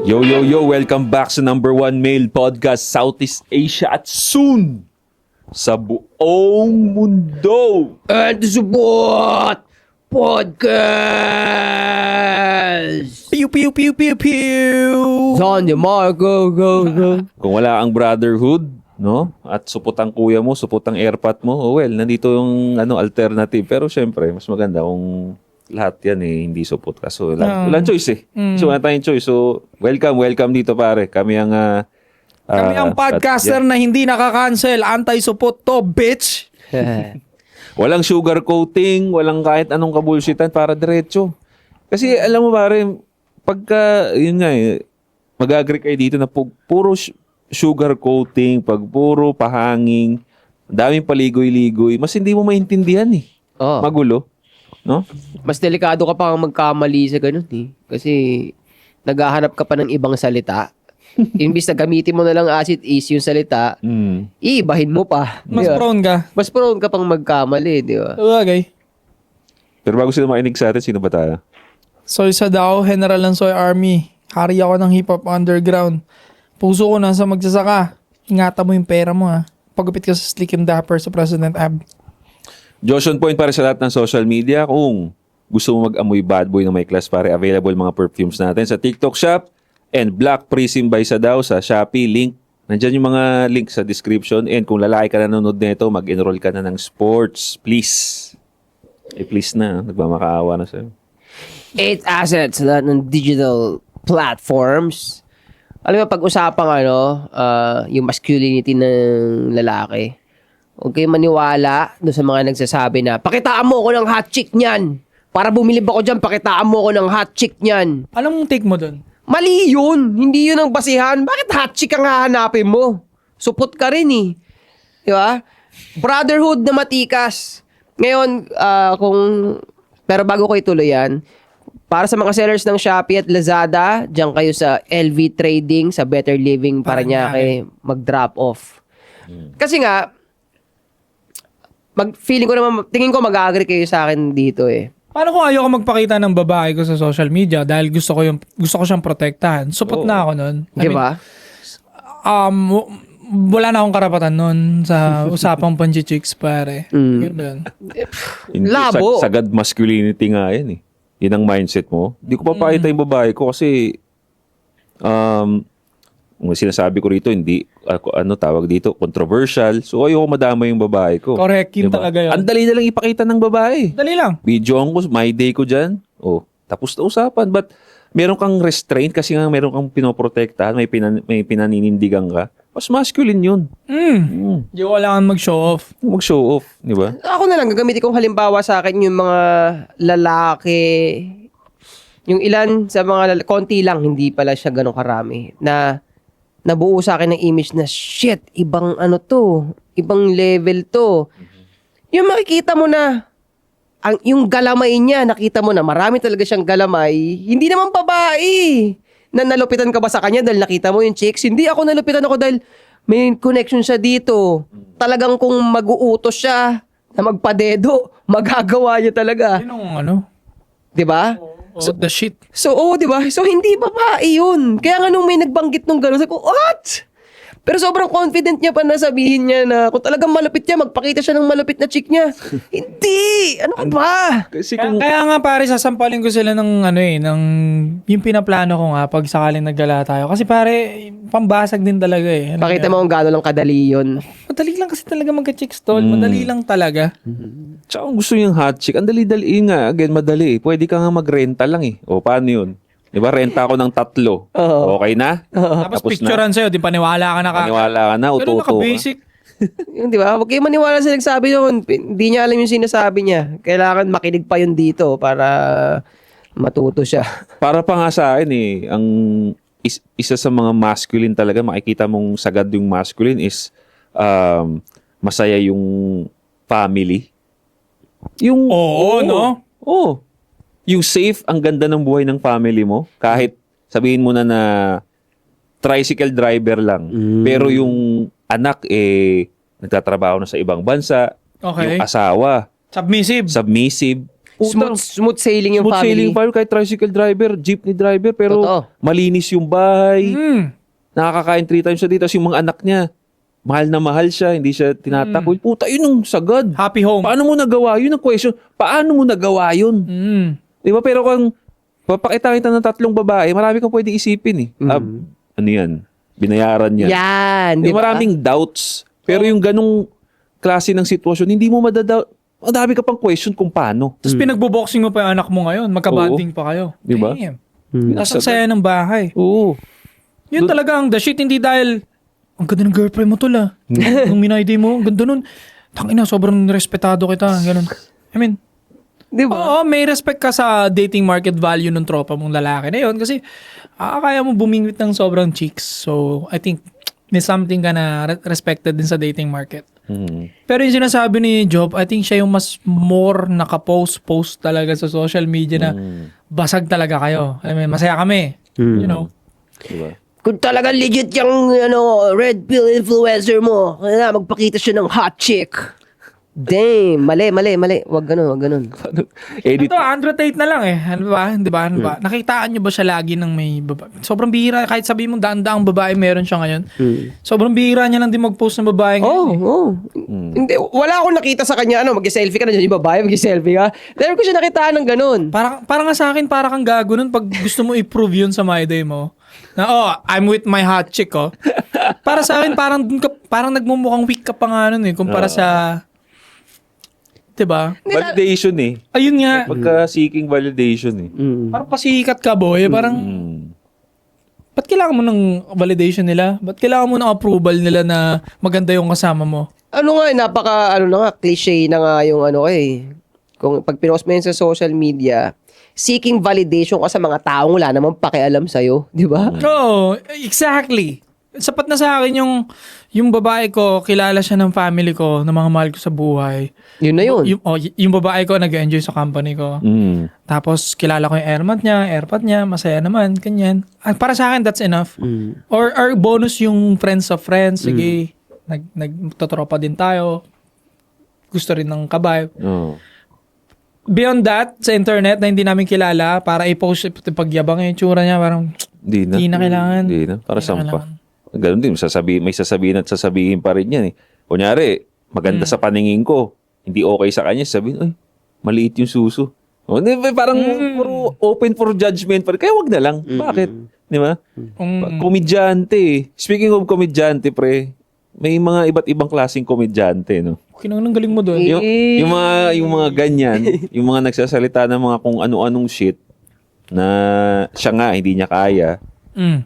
Yo, yo, yo! Welcome back sa number one male podcast Southeast Asia at soon sa buong mundo. And support podcast. Pew, pew, pew, pew, pew. Sonny Marco, go. Kung wala ang brotherhood, no? At supot ang kuya mo, supot ang airpot mo, oh well, nandito yung alternative. Pero syempre, mas maganda kung lahat yan hindi support ka. So, walang choice So, wala tayong choice. So, welcome dito pare. Kami ang Kami ang podcaster na hindi nakakancel. Anti-support to, bitch. Walang sugar coating, walang kahit anong kabulsitan para diretso. Kasi alam mo pare, pagka, yun nga mag-agree kayo dito na puro sugar coating, pag puro pahanging, daming paligoy-ligoy, mas hindi mo maintindihan Oh. Magulo. No? Mas delikado ka pa magkamali sa ganun Kasi naghahanap ka pa ng ibang salita. Imbis na gamitin mo na lang as it is yung salita, iibahin mo pa. Mas Di ba? prone ka. Mas prone ka pang magkamali, di ba? Sabagay. Pero bago sila makinig sa atin, sino ba tayo? Soy Sadao, General ng Soy Army. Hari ako ng hip-hop underground. Puso ko nasa magsasaka. Ingatan mo yung pera mo ha. Pagupit ka sa Slick and Dapper sa President Ab. Josh on point para sa lahat ng social media. Kung gusto mo mag-amoy bad boy na may class pare, available mga perfumes natin sa TikTok Shop and Black Prism by Sadao sa Shopee. Link. Nandyan yung mga link sa description. And kung lalaki ka nanonood nito, mag-enroll ka na ng sports. Please. Please na. Nagmamakaawa na sa'yo. 8 assets lahat ng digital platforms. Alam mo, pag-usapang yung masculinity ng lalaki. Huwag kayo maniwala doon sa mga nagsasabi na, pakitaan mo ako ng hot chick niyan. Para bumilib ako dyan, pakitaan mo ako ng hot chick niyan. Anong take mo dun? Mali yun. Hindi yun ang basihan. Bakit hot chick ang hahanapin mo? Supot ka rin Di ba? Brotherhood na matikas. Ngayon, pero bago ko ituloy yan, para sa mga sellers ng Shopee at Lazada, diyan kayo sa LV Trading, sa Better Living Parañaque, mag-drop off. Kasi nga, tingin ko mag-agree kayo sa akin dito Paano kung ayaw ko magpakita ng babae ko sa social media dahil gusto ko siyang protektahan? Support na ako nun. Di ba? Wala na akong karapatan nun sa usapang panchi-chicks, pare. Ganun. Labo. Sagad masculinity nga yan Yun ang mindset mo. Hindi ko papakita yung babae ko kasi sinasabi ko rito, hindi, tawag dito, controversial. So, ayoko madama yung babae ko. Correct, yun Diba? talaga yun. Ang dali na lang ipakita ng babae. Dali lang. Video ko, my day ko dyan. Tapos na usapan. But, meron kang restraint kasi nga meron kang pinoprotektahan, may pinaninindigan ka. Mas masculine yun. Hindi ko kailangan mag-show off. Mag-show off, di ba? Ako na lang, gagamitin kong halimbawa sa akin yung mga lalaki, yung ilan sa mga konti lang, hindi pala siya ganun karami, na nabuo sa akin ng image na, shit, ibang ibang level to. Yung makikita mo na, yung galamay niya, nakita mo na marami talaga siyang galamay, hindi naman babae. Na nalupitan ka ba sa kanya dahil nakita mo yung chicks? Hindi ako nalupitan ako dahil may connection siya dito. Talagang kung mag-uutos siya na magpadedo, magagawa niya talaga. Yun ang Diba? the shit. So, diba? So, hindi babae yun. Kaya nga nung may nagbanggit nung gano'n, sabi ko, what? Pero sobrang confident niya pa na sabihin niya na kung talagang malupit niya, magpakita siya ng malupit na chick niya. Hindi! Ano ka ba? Kasi Kaya nga pare, sasampalin ko sila ng yung pinaplano ko nga pag sakaling naggala tayo. Kasi pare, pambasag din talaga Pakita mo kung gano'n lang kadali yun. Madali lang kasi talaga magka-chicks tol. Madali lang talaga. Tsaka kung gusto yung hot chick, ang dali-dali nga. Again, madali. Pwede ka nga magrenta lang paano yun? Diba, renta ako ng 3. Okay na? Tapos picturean sa'yo, di paniwala ka na Paniwala ka na, Pero uto-uto ka. naka-basic. Yung, di ba? Huwag kayo maniwala sa nagsabi yun. Hindi niya alam yung sinasabi niya. Kailangan makinig pa yun dito para matuto siya. Para pa nga sa akin ang isa sa mga masculine talaga, makikita mong sagad yung masculine is masaya yung family. Yung, no? Oo. Yung safe, ang ganda ng buhay ng family mo. Kahit sabihin mo na tricycle driver lang. Pero yung anak, nagtatrabaho na sa ibang bansa. Okay. Yung asawa, Submissive. submissive. Smooth sailing yung smooth sailing family. kahit tricycle driver, jeepney driver, pero Totoo. malinis yung bahay. Mm. Nakakakain 3 times a day. Tapos yung mga anak niya, mahal na mahal siya, hindi siya tinatakwil. Puta, yun ang sagad. Happy home. Paano mo nagawa yun? Ang question, paano mo nagawa yun? Mm. Di ba? Pero kung papakita kita ng 3 babae, marami kang pwede isipin eh. Ano yan? Binayaran yan. Yan, di ba? Maraming doubts. Pero yung ganong klase ng sitwasyon, hindi mo madadoubt. Madami ka pang question kung paano. Tapos pinagbo-boxing mo pa yung anak mo ngayon. Magka-bonding pa kayo. Di ba? Damn. Tapos ang saya ng bahay. Oo. Yun talaga ang the shit. Hindi dahil, ang ganda ng girlfriend mo tol ah. Nung minayday mo, ang ganda nun. Tangina, sobrang respetado kita. Ganun. I mean, Di ba? oo, may respect ka sa dating market value ng tropa mong lalaki na yun. Kasi, kaya mo bumingwit ng sobrang chicks. So, I think, may something ka na respected din sa dating market. Pero yung sinasabi ni Job, I think siya yung mas more nakapost talaga sa social media na basag talaga kayo. I mean, masaya kami. You know? Diba? Kung talagang legit yung red pill influencer mo, kaya magpakita siya ng hot chick. Damn, mali. Wag ganun. Edit. Ito, Andrew Tate na lang eh. Ano ba? Di ba? Nakitaan niyo ba siya lagi ng may babae? Sobrang bihira. Kahit sabihin mo daan-daang babae meron siya ngayon. Sobrang bihira niya lang din mag-post ng babae ngayon. Hindi, wala akong nakita sa kanya, mag-selfie ka na dyan, yung babae, mag-selfie ka. Never ko siya nakitaan ng ganun. Parang nga sa akin, parang kang gago nun pag gusto mo i-prove yun sa my day mo. Na, I'm with my hot chick, oh. Para sa akin, parang nagmumukhang weak ka pa nga nun eh. Kumpara sa... Diba? Validation eh. Ayun nga. Pagka-seeking validation eh. Parang pasikat ka, boy. Parang... Ba't kailangan mo ng validation nila? Ba't kailangan mo ng approval nila na maganda yung kasama mo? Cliche na nga yung kung pag pinost mo yun sa social media, seeking validation ka sa mga taong wala namang pakialam sa'yo, di ba? Oo, exactly. Sapat na sa akin yung babae ko, kilala siya ng family ko, ng mga mahal ko sa buhay. Yun na yun. Yung babae ko, nag-enjoy sa company ko. Tapos, kilala ko yung airpot niya, masaya naman, kanyan. Para sa akin, that's enough. Or bonus yung friends of friends, sige, nagtotropa din tayo. Gusto rin ng kabay. Beyond that, sa internet na hindi namin kilala, para i-post, pagyabang yung tsura niya, parang, hindi na kailangan. Hindi na. Para saan pa? Ganun din, may sasabihin at sasabihin pa rin yan eh. Kunyari, maganda sa paningin ko, hindi okay sa kanya, sabihin, ay, maliit yung suso. Parang puro open for judgment pa rin. Kaya wag na lang. Bakit? Di ba? Komedyante eh. Speaking of komedyante, pre, may mga iba't ibang klaseng komedyante, no? Kinang galing mo doon. Yung mga ganyan, yung mga nagsasalita ng mga kung ano-anong shit na siya nga, hindi niya kaya.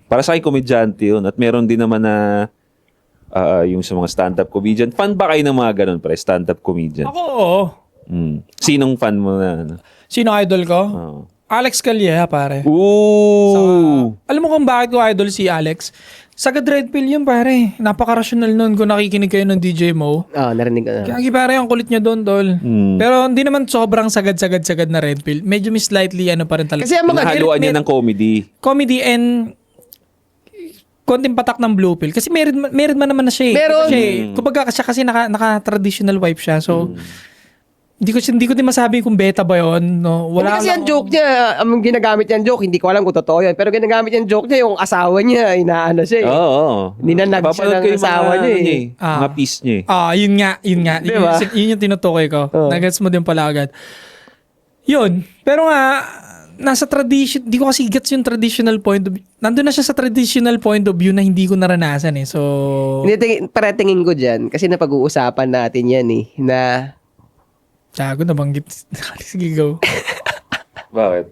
Para sa akin, komedyante yun. At meron din naman na yung sa mga stand-up comedian. Fan ba kayo ng mga ganun, pre? Stand-up comedian? Ako, oo. Sinong fan mo na? Sino idol ko? Alex Calleja, pare. Ooh! Alam mo kung bakit ko idol si Alex? Sagad red pill yun, pare. Napaka-rational nun kung nakikinig kayo ng DJ Mo. Narinig ka na. Kaya pare, ang kulit niya doon, tol. Pero hindi naman sobrang sagad na red pill. Medyo may slightly pa rin talaga. Kasi ang mga Nahaluan niya ng comedy. Comedy and konting patak ng blue pill. Kasi meron man naman na siya eh. Meron. Kumbaga siya kasi naka-traditional wife siya. So, hindi ko din masabi kung beta ba yun. No? Wala kasi ang joke niya, ang ginagamit niya joke, hindi ko alam kung totoo yun. Pero ginagamit niya joke niya, yung asawa niya, inaano siya eh. Oo. Ninanag siya ng asawa niya eh. Mga piece niya eh. Yun nga. Diba? Yun yung tinutukoy ko. Nagets mo din pala agad. Yun. Pero nga, nasa tradition, di ko kasi gets yung traditional point of view. Nandun na siya sa traditional point of view na hindi ko naranasan eh. So, Hindi, paratingin ko dyan, kasi napag-uusapan natin yan eh, na Tago na banggit. Sige, go. Bakit?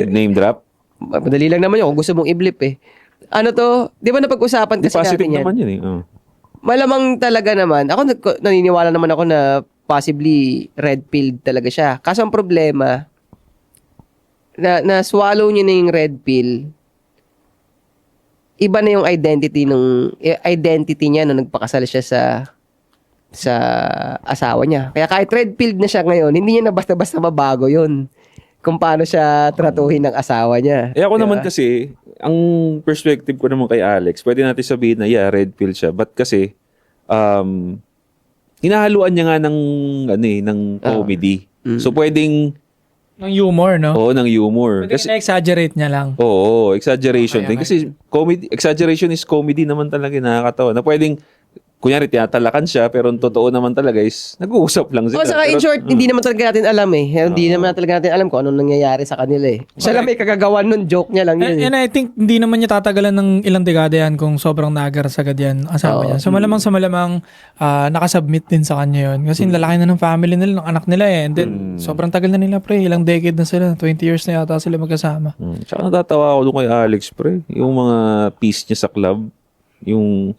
Name drop? madali lang naman yun kung gusto mong i-blip eh. Ano to, di ba napag-usapan kasi Positive natin yan? naman yun eh. Malamang talaga naman, naniniwala naman ako na possibly red pill talaga siya. Kaso ang problema, na swallow niya na yung red pill, iba na yung identity niya nung nagpakasal siya sa asawa niya. Kaya kahit red pill na siya ngayon, hindi niya na basta-basta mabago yun kung paano siya tratuhin ng asawa niya. Ako naman kasi, ang perspective ko naman kay Alex, pwede natin sabihin na red pill siya. But kasi, hinahaluan niya nga ng comedy. So pwedeng, Ng humor, no? oo, ng humor. Pwede na-exaggerate niya lang. Oo, exaggeration Okay, din. Kasi exaggeration is comedy naman talaga, nakakatawa. Na pwedeng, kunyari, tinatalakan siya, pero ang totoo naman talaga is, nag-uusap lang sila. O saka in Pero- short, hindi naman talaga natin alam eh. Hindi naman talaga natin alam kung anong nangyayari sa kanila eh. Siya lang may kagagawan nun, joke niya lang yun. And I think hindi naman niya tatagalan ng ilang dekada yan kung sobrang nagar sagad yan asawa niya. So malamang sa malamang nakasubmit din sa kanya yun. Kasi lalaki na ng family nila, ng anak nila eh. And then sobrang tagal na nila pre, ilang decade na sila. 20 years na yata sila magkasama. Tsaka natatawa ako doon kay Alex, pre. Yung mga piece niya sa club. Yung...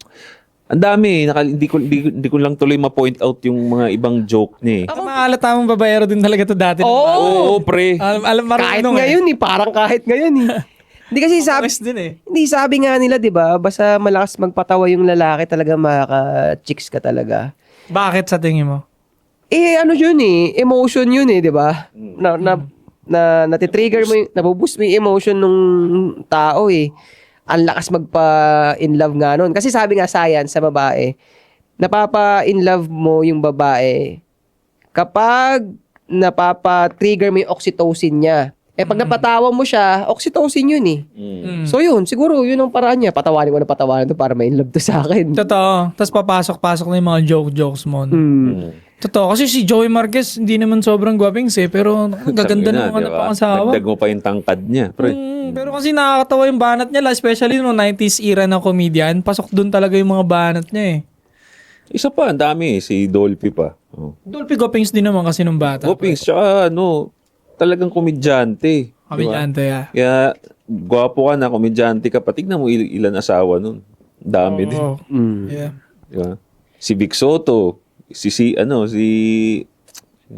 Ang dami. Hindi ko lang tuloy ma-point out yung mga ibang joke niya eh. Ako maalata mong babayero din talaga to dati. Oo, pre. Alam Kahit marunong ngayon eh, parang kahit ngayon eh. Hindi kasi sabi, din eh. hindi sabi nga nila 'di ba, basta malakas magpatawa yung lalaki talaga makaka-chicks ka talaga. Bakit sa tingin mo? Eh ano yun eh, emotion yun eh, 'di ba? Natitrigger mo, nabuboost mo yung emotion ng tao eh. Ang lakas magpa-in love nga nun. Kasi sabi nga science sa babae, napapa-in love mo yung babae kapag napapa-trigger mo yung oxytocin niya. Eh pag napatawa mo siya, oxytocin yun eh. So yun, siguro yun ang paraan niya. Patawanin ko na patawanin to para ma-in love to sa akin. Totoo. Tapos papasok-pasok na yung mga jokes mo. Hmm. Totoo. Kasi si Joey Marquez, hindi naman sobrang gwapings eh. Pero gaganda Sabi ng mga diba? napangasawa. Dagdag mo pa yung tangkad niya, pre. Pero kasi nakakatawa yung banat niya, especially no 90s era na comedian. Pasok dun talaga yung mga banat niya eh. Isa pa, ang dami eh. Si Dolphy pa. Oh. Dolphy Gopings din naman kasi nung bata. Gopings, tsaka talagang komedyante. Komedyante, Diba? yeah. Kaya, gwapo ka na, komedyante ka pa. Tignan mo ilan asawa nun. Dami din. Oo. Mm. Yeah. Diba? Si Vic Soto, si ano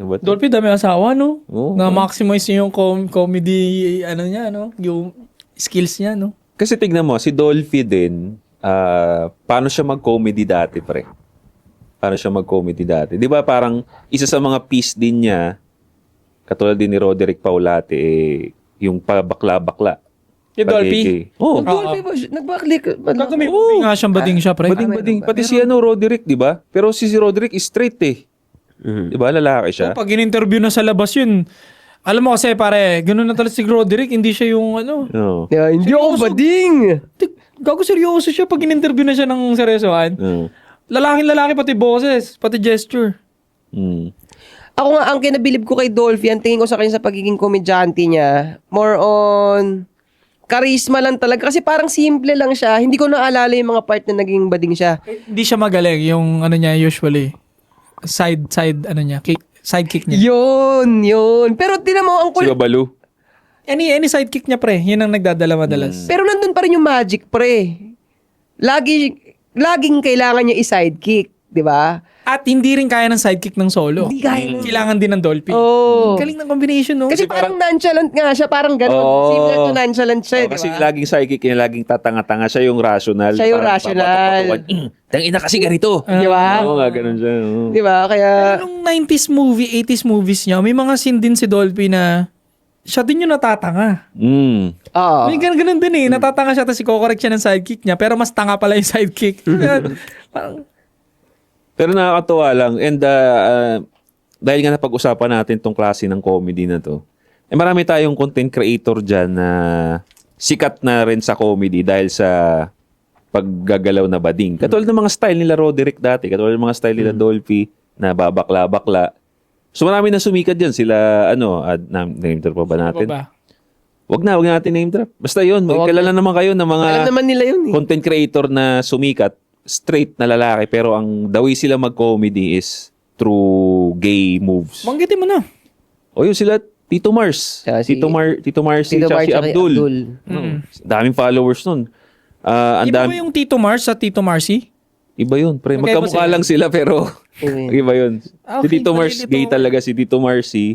ba to? Dolphy dami asawa, no? Oo. Na-maximize niya yung comedy, ano niya, no? Yung skills niya, no? Kasi tignan mo, si Dolphy din, paano siya mag-comedy dati, pre? Paano siya mag-comedy dati? Di ba parang isa sa mga piece din niya, katulad din ni Roderick Paulate, yung pabakla-bakla. Yung Dolphy? Oo. Dolphy ba siya? Nagbaklik. May movie nga siyang bading siya, pre. Bading-bading. Pati si Roderick, di ba? Pero si Roderick is straight eh. Di ba? Lalaki siya. Pag in-interview na sa labas yun, alam mo kasi pare, ganun na talaga si Roderick, hindi siya yung ano. Oo. Yeah, hindi ako bading. Gago seryoso siya pag in-interview na siya ng seryosohan. Oo. Lalaking lalaki, pati boses, pati gesture. Mm. Ako nga, ang kinabilib ko kay Dolphy, ang tingin ko sa kanya sa pagiging komedyante niya, more on charisma lang talaga. Kasi parang simple lang siya. Hindi ko naalala yung mga part na naging bading siya. Hindi siya magaling yung ano niya usually. Side ano niya, sidekick niya. Yun. Pero tinan mo, ang Si cool. Babalu. Any sidekick niya pre, yun ang nagdadala madalas. Pero nandun pa rin yung magic, pre. Laging kailangan niya i-sidekick, di ba? At hindi rin kaya ng sidekick ng solo. Hindi kaya ng- Kailangan din ng Dolphy. Oo. Galing ng combination, no? Kasi parang nonchalant nga siya, parang gano'n. Oo. Similar to nonchalant siya, Oh, di kasi ba? laging psychic niya, laging tatanga-tanga. Siya yung rational. Siya yung Parang rational. papatok-patukan. Tangina kasi ganito. Di ba? Oo nga, ganun siya. Oo. Di ba? Kaya, Nung 90s movie, 80s movies niya, may mga scene din si Dolphy na siya din yung natatanga. Mm. oo. May ganun din eh. Natatanga siya tapos i-correct siya ng sidekick niya pero mas tanga pala yung sidekick. Parang, Pero nakakatuwa lang. And dahil nga napag-usapan natin tong klase ng comedy na to, marami tayong content creator dyan na sikat na rin sa comedy dahil sa paggagalaw na bading. Katulad ng mga style nila Roderick dati, katulad ng mga style nila Dolphy na babakla-bakla. So marami na sumikat dyan. Sila, name drop pa ba natin? ba? Wag natin name drop. Basta yun, Wag kilala naman kayo ng mga alam naman nila yun eh. content creator na sumikat, straight na lalaki, pero ang the way sila mag-comedy is through gay moves. Banggitin mo na. O yun sila, Tito Mars. Tsaka si- Tito Marcy, Tito tsaka Mark si tsaka Abdul. Abdul. Daming followers nun. Ang Iba dami, ba yung Tito Mars sa Tito Marcy? iba yun, pre. Magkaiba Magkamukha sila. lang sila, pero iba yun. Si Okay, Tito Mars, malilito gay ako. talaga. Si Tito Marcy,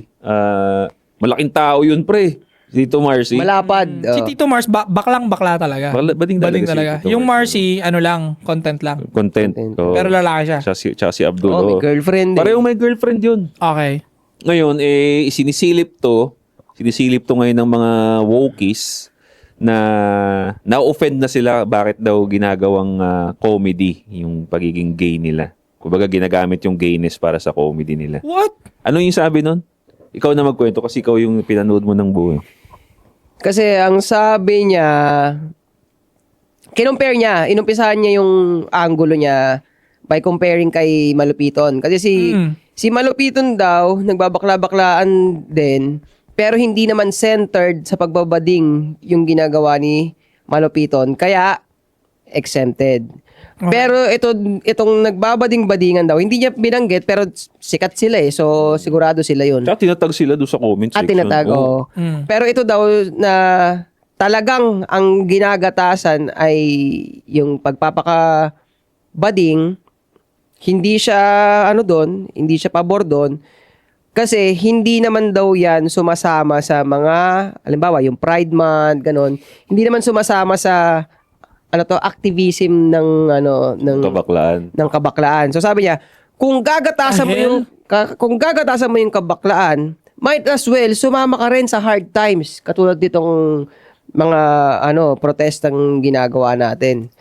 malaking tao yun, pre. Si Tito Marcy. Malapad. Si Tito Mars, baklang-bakla talaga. Bading talaga si Tito Yung Marcy. Marcy, ano lang, content lang. Content. Oo. Pero lalaki siya. Tsaka si Abdul. Oh, may oo. girlfriend eh. Parehong may girlfriend yun. Okay. Ngayon, sinisilip to ngayon ng mga wokies na na-offend na sila bakit daw ginagawang comedy yung pagiging gay nila. Kumbaga ginagamit yung gayness para sa comedy nila. What? Ano yung sabi nun? Ikaw na magkwento kasi ikaw yung pinanood mo ng buo. Kasi ang sabi niya, inumpisahan niya yung angulo niya by comparing kay Malupiton. Kasi si Malupiton daw, nagbabakla-baklaan din, pero hindi naman centered sa pagbabading yung ginagawa ni Malupiton. Kaya, exempted. Pero itong nagbabading-badingan daw, hindi niya binanggit, pero sikat sila eh. So, sigurado sila yun. Tsaka tinatag sila doon sa comment section. Tinatag, oo. Pero ito daw na talagang ang ginagatasan ay yung pagpapakabading, hindi siya hindi siya pabor doon. Kasi hindi naman daw yan sumasama sa mga, halimbawa, yung Pride Month, ganon. Hindi naman sumasama sa activism ng Kabaklaan. ng kabaklaan. So sabi niya, kung gagatasan mo yung kabaklaan, might as well sumama ka rin sa hard times katulad ditong mga protestang ginagawa natin.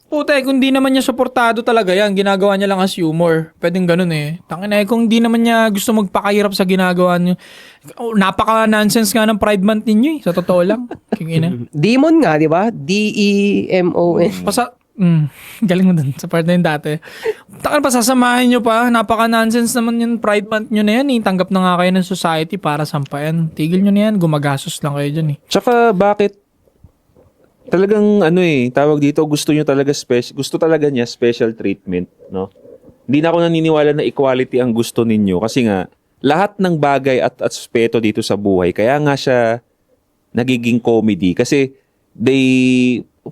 Puta, kung di naman niya suportado talaga yan, ginagawa niya lang as humor. Pwedeng ganun eh. Tangina, kung di naman niya gusto magpakahirap sa ginagawa niya, napaka-nonsense nga ng Pride Month ninyo eh. Sa totoo lang. Kingina. Demon nga, di ba? D-E-M-O-N. Galing mo dun sa part na yun dati. Pasasamahin nyo pa. Napaka-nonsense naman yung Pride Month nyo na yan eh. Tanggap na nga kayo ng society para sampayan. Tigil nyo na yan. Gumagastos lang kayo dyan eh. Tsaka bakit talagang tawag dito, gusto talaga niya special treatment, no? Hindi na ako naniniwala na equality ang gusto ninyo kasi nga lahat ng bagay at aspeto dito sa buhay kaya nga siya nagiging comedy kasi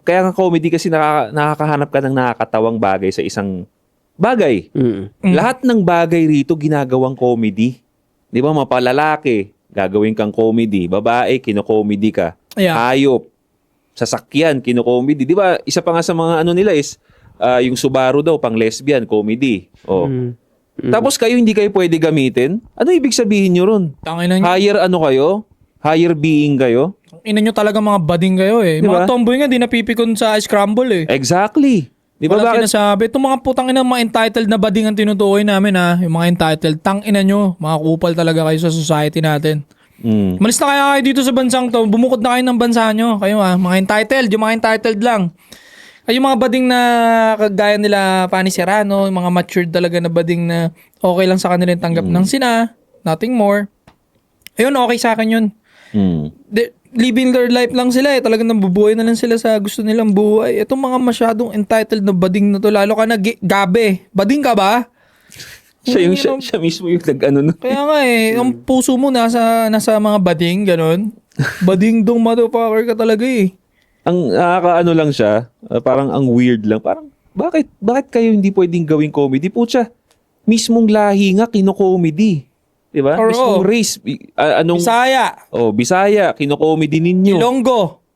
kaya nga comedy kasi nakakahanap ka ng nakakatawang bagay sa isang bagay. Lahat ng bagay rito ginagawang comedy. 'Di ba? Mapalalaki, gagawin kang comedy, babae kino-comedy ka. Yeah. Hayop, sasakyan, kino-comedy. Di ba, isa pa nga sa mga nila is, yung Subaru daw, pang lesbian, comedy. Oh. Tapos hindi kayo pwede gamitin? Ano ibig sabihin nyo ron? Tangina nyo. Higher being kayo? Ina nyo talaga mga bading kayo eh. Diba? Mga tomboy nga, di napipikon sa ice crumble eh. Exactly. Di ba Walang bakit? sinasabi. Itong mga putang ina, mga entitled na bading ang tinutukoy namin ha. Yung mga entitled. Tangina nyo. Mga kupal talaga kayo sa society natin. Malis na kaya kayo dito sa bansang to. Bumukod na kayo ng bansa nyo. Kayo mga entitled. Yung mga entitled lang. Ay, yung mga bading na kagaya nila Pani Serrano, yung mga matured talaga na bading na okay lang sa kanila yung tanggap ng sina. Nothing more. Ayun, okay sa akin yun. Living their life lang sila eh. Talagang nabubuhay na lang sila sa gusto nilang buhay. Itong mga masyadong entitled na bading na to, lalo ka na gabe. Bading ka ba? Siya mismo yung nag-ano. Kaya nga eh, ang puso mo nasa mga bading, ganon. Bading dong motherfucker ka talaga eh. Ang nakakaano lang siya, parang ang weird lang. Parang, bakit kayo hindi pwedeng gawing comedy? Pucha, mismong lahi nga, kino-comedy. Diba? Mismong race. Bisaya. Bisaya, kino-comedy ninyo.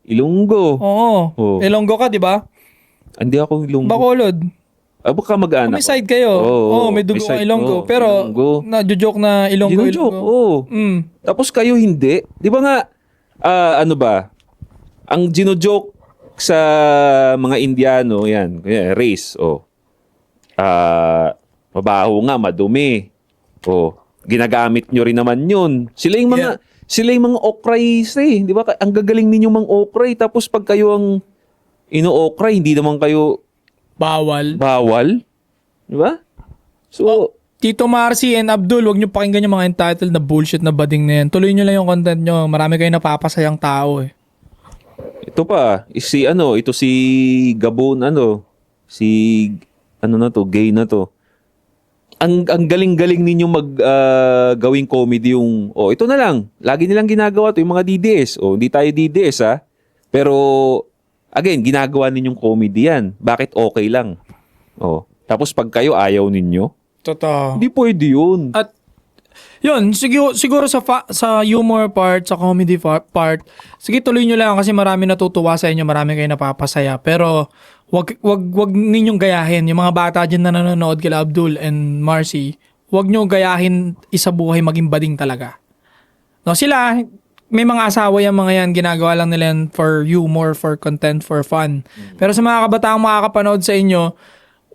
Ilonggo. Oo. Oh. Ilonggo ka, di ba? Hindi ako Ilonggo. Bacolod. Baka mag-anak. May side kayo. May dugo ang Ilonggo. Pero, na-joke na Ilonggo. Tapos kayo hindi. Di ba nga, ang gino-joke sa mga Indiano, yan, race, mabaho nga, madumi. Ginagamit nyo rin naman yun. Sila yung mga okray eh. Di ba? Ang gagaling ninyo mang okray. Tapos pag kayo ang ino-okray, hindi naman kayo Bawal. Di ba? So, Tito Marcy and Abdul, wag nyo pakinggan yung mga entitled na bullshit na bading na yan. Tuloy nyo lang yung content nyo. Marami kayong napapasayang tao eh. ito pa, ito si Gabon, gay na to. Ang galing-galing ninyo gawing comedy yung, ito na lang, lagi nilang ginagawa to, yung mga DDS. Hindi tayo DDS ha. Pero, again, ginagawa ninyong comedy yan. Bakit okay lang? Tapos pag kayo ayaw ninyo, Totoo. hindi pwede yun. At yun, siguro sa humor part, sa comedy part, sige tuloy nyo lang kasi marami natutuwa sa inyo, marami kayo napapasaya. Pero wag ninyong gayahin. Yung mga bata dyan na nanonood kila Abdul and Marcy, wag nyo gayahin isa buhay maging bading talaga. No, sila, may mga asawa yung mga yan, ginagawa lang nila yan for humor, for content, for fun. Pero sa mga kabataang makakapanood sa inyo,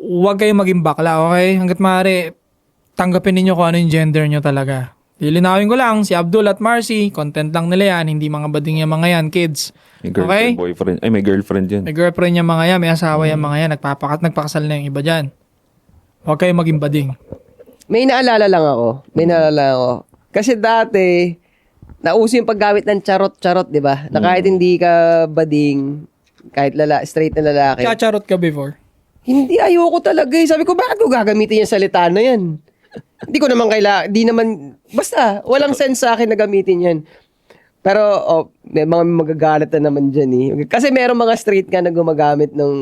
wag kayong maging bakla, okay? Hanggat maaari, tanggapin ninyo kung ano yung gender nyo talaga. Lilinawin ko lang, si Abdul at Marcy, content lang nila yan, hindi mga bading yung mga yan, kids. May girlfriend, Okay? boyfriend. Ay, may girlfriend yun. May girlfriend yung mga yan, may asawa yung mga yan, nagpakasal na yung iba dyan. Huwag kayo maging bading. May naalala lang ako. Kasi dati, nauso yung paggamit ng charot-charot, di ba? Na kahit hindi ka bading, kahit straight na lalaki. Chacharot ka before. Hindi, ayoko talaga eh. Sabi ko, bakit ko gagamitin yung salita na yan? Hindi ko naman basta, walang sense sa akin na gamitin yan. Pero, may mga magagalit na naman dyan eh. Kasi merong mga straight ka na gumagamit ng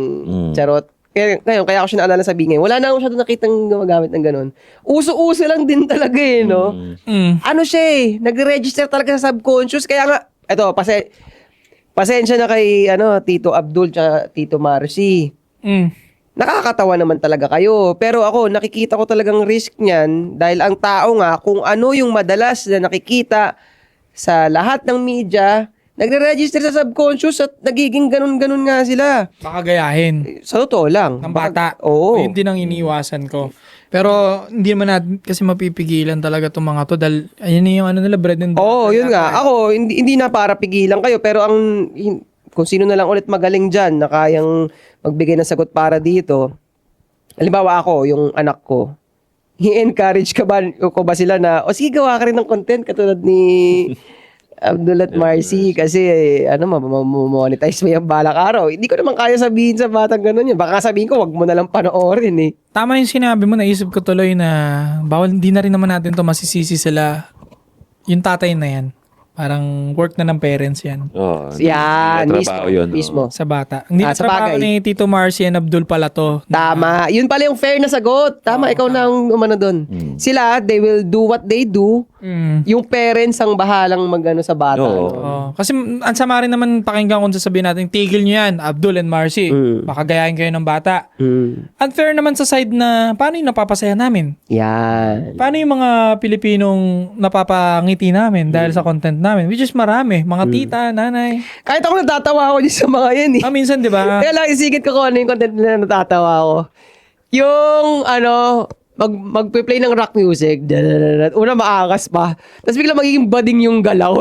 charot. Kaya ako siya naalala sabihin ngayon, wala na ako siya doon nakitang gumagamit ng ganun. Uso-uso lang din talaga eh, no? Ano siya eh, nag-register talaga sa subconscious. Kaya nga, eto, pasensya na kay Tito Abdul at Tito Marcy. Nakakatawa naman talaga kayo. Pero ako, nakikita ko talagang risk niyan dahil ang tao nga, kung ano yung madalas na nakikita sa lahat ng media, nagre-register sa subconscious at nagiging ganun-ganun nga sila. Baka gayahin. Sa totoo lang. Ng bata. Oo. Yun din ang iniiwasan ko. Pero hindi naman natin kasi mapipigilan talaga itong mga to dahil ayun yung nila bread and butter. Oo, yun nga. Ako, hindi na para pigilan kayo pero kung sino na lang ulit magaling dyan na kayang magbigay ng sagot para dito. Halimbawa ako, yung anak ko, i-encourage ko ba sila na, sige, gawa ka rin ng content katulad ni Abdul at Marcy kasi monetize mo yung balak araw. Hindi ko naman kaya sabihin sa batang ganun yun. Baka sabihin ko, wag mo na lang panoorin eh. Tama yung sinabi mo, naisip ko tuloy na bawal, hindi na rin naman natin to masisisi sila. Yung tatay na yan. Parang work na ng parents yan. Oh, Yan, trabaho yun. mismo. Sa bata. Hindi na sa trabaho bagay. ni Tito Marcy and Abdul pala to. Tama. Yun pala yung fair na sagot. Tama, ikaw na ang umano doon. Sila, they will do what they do. Yung parents ang bahalang magano sa bata. Oo. Oh, kasi ang sama rin naman pakinggan kung sasabihin natin, tigil nyo yan, Abdul and Marcy. Baka gayahin kayo ng bata. Unfair naman sa side na, paano yung napapasaya namin? Yan. Paano yung mga Pilipinong napapangiti namin dahil sa content namin? Which is marami. Mga tita, nanay. Kahit ako natatawa ako din sa mga yan eh. Minsan, di ba? Kaya lang isigit ko kung ano yung content nila natatawa ako. Yung magpe-play ng rock music. Una maakas pa. Tapos bigla magiging bading yung galaw.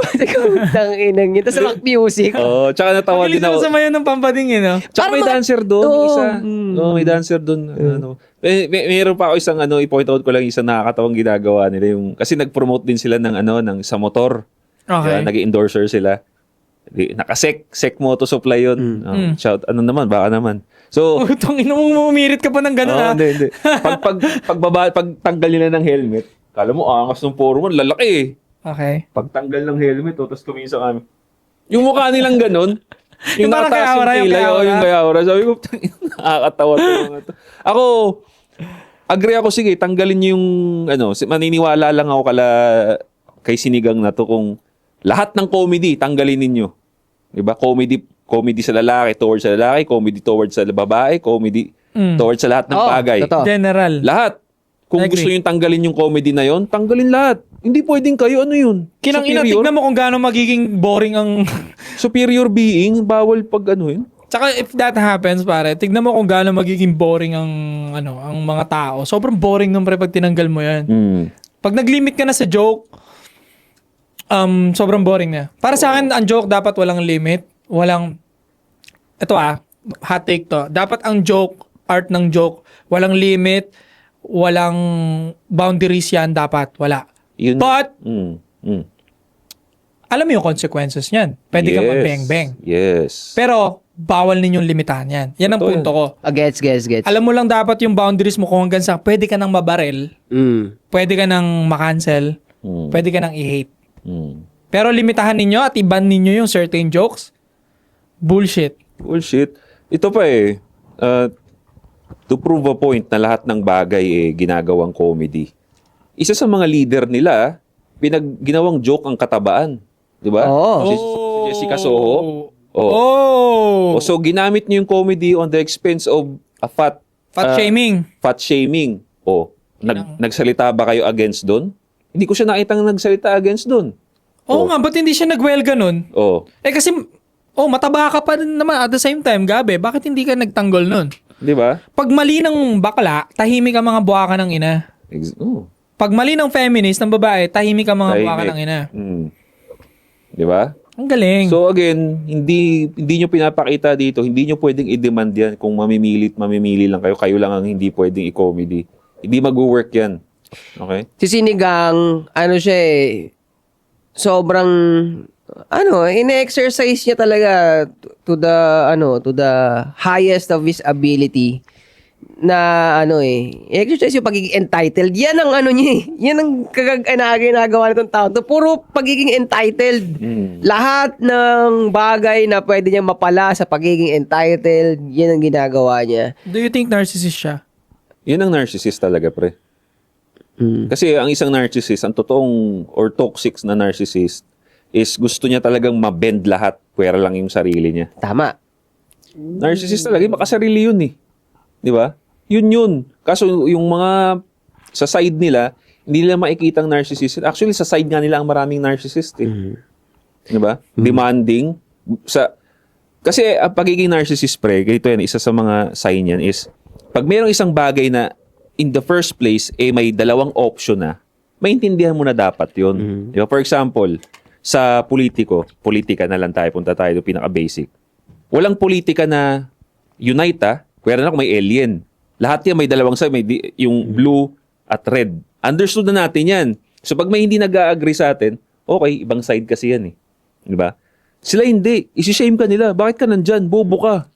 Tanginang yun. Tapos rock music. Oh, tsaka natawa din ako. Sa mayon ng pampading eh, no? Tsaka may Parang dancer doon, Oo. isa. Oh, may dancer doon. Mayroon pa ako isang i-point out ko lang isang nakakatawang ginagawa nila yung kasi nag-promote din sila ng ng sa motor. Okay. Nag-endorser sila. Naka-sec moto supply yun. Shout, baka naman. So, Utong ina mo, umirit ka pa ng gano'n ha? hindi. Pag tanggal nila ng helmet, kala mo, angas ng poro mo, lalaki eh. Okay. Pagtanggal ng helmet, tapos tumisa kami. Yung mukha nilang ganun, yung Yung parang nataas kayawara, yung yung kilay, kayawara. yung kayawara. Sabi ko, nakakatawa to mga to. Ako, agree ako, sige, tanggalin niyo yung, maniniwala lang ako kay Sinigang na to kung lahat ng comedy, tanggalin ninyo. Diba? Comedy sa lalaki, towards sa lalaki, comedy towards sa babae, comedy towards sa lahat ng bagay. Totoo. General. Lahat. Kung Agree. gusto yung tanggalin yung comedy na yon, tanggalin lahat. Hindi pwedeng kayo, yun? Kinang ina, tignan mo kung gaano magiging boring ang... Superior being, bawal pag yun. Tsaka if that happens, pare, tignan mo kung gaano magiging boring ang mga tao. Sobrang boring nung pag tinanggal mo yan. Pag nag-limit ka na sa joke, sobrang boring na. Para sa akin, ang joke dapat walang limit. Ito hot take to. Dapat ang joke, art ng joke, walang limit, walang boundaries yan dapat. Wala. Yun. But, alam mo yung consequences niyan. Pwede kang mag-bang-bang. Yes. Pero, bawal ninyong limitahan yan. Yan ang Totoo punto ko. Gets. Alam mo lang dapat yung boundaries mo kung hanggang sa pwede ka nang mabarel, pwede ka nang makancel, pwede ka nang i-hate. Pero limitahan ninyo at i-ban ninyo yung certain jokes, bullshit. Ito pa to prove a point na lahat ng bagay ginagawang comedy. Isa sa mga leader nila, ginawang joke ang katabaan. Di ba? Oo. Si Jessica Soho. So, ginamit niyo yung comedy on the expense of a fat Shaming. Fat shaming. Nagsalita ba kayo against doon? Hindi ko siya nakitang nagsalita against doon. Oo nga, ba't hindi siya nag-welga nun? Kasi, mataba ka pa rin naman at the same time, Gabi. Bakit hindi ka nagtanggol nun? Di ba? Pag mali ng bakla, tahimik ang mga buwaka ng ina. Pag mali ng feminist, ng babae, tahimik ang mga buwaka ng ina. Di ba? Ang galing. So again, hindi nyo pinapakita dito, hindi nyo pwedeng i-demand yan kung mamimili lang kayo lang ang hindi pwedeng i-comedy. Hindi mag-work yan. Okay? Si Sinigang, ano siya sobrang, ine-exercise niya talaga to the highest of his ability na exercise yung pagiging entitled. Yan ang niya Yan ang ginagawa nitong tao. To puro pagiging entitled. Lahat ng bagay na pwede niyang mapala sa pagiging entitled, yan ang ginagawa niya. Do you think narcissist siya? Yun ang narcissist talaga, pre. Kasi ang isang narcissist, ang totoong or toxic na narcissist is gusto niya talagang mabend lahat, pwera lang yung sarili niya. Tama. Narcissist talaga, makasarili yun eh. Di ba? Yun. Kaso yung mga sa side nila, hindi nila makikita ang narcissist. Actually, sa side nga nila ang maraming narcissist eh. Di ba? Demanding. Kasi ang pagiging narcissist, pre, ganito yan, isa sa mga sign yan is, pag mayroong isang bagay na in the first place, may dalawang option na, maintindihan mo na dapat yun. Di ba? For example, sa politika na lang tayo, punta tayo doon, pinaka-basic. Walang politika na unite kaya na kung may alien. Lahat yan may dalawang side, yung blue at red. Understood na natin yan. So pag may hindi nag-agree sa atin, okay, ibang side kasi yan eh. Di ba? Sila hindi. Isi-shame ka nila. Bakit ka nandyan? Bobo ka.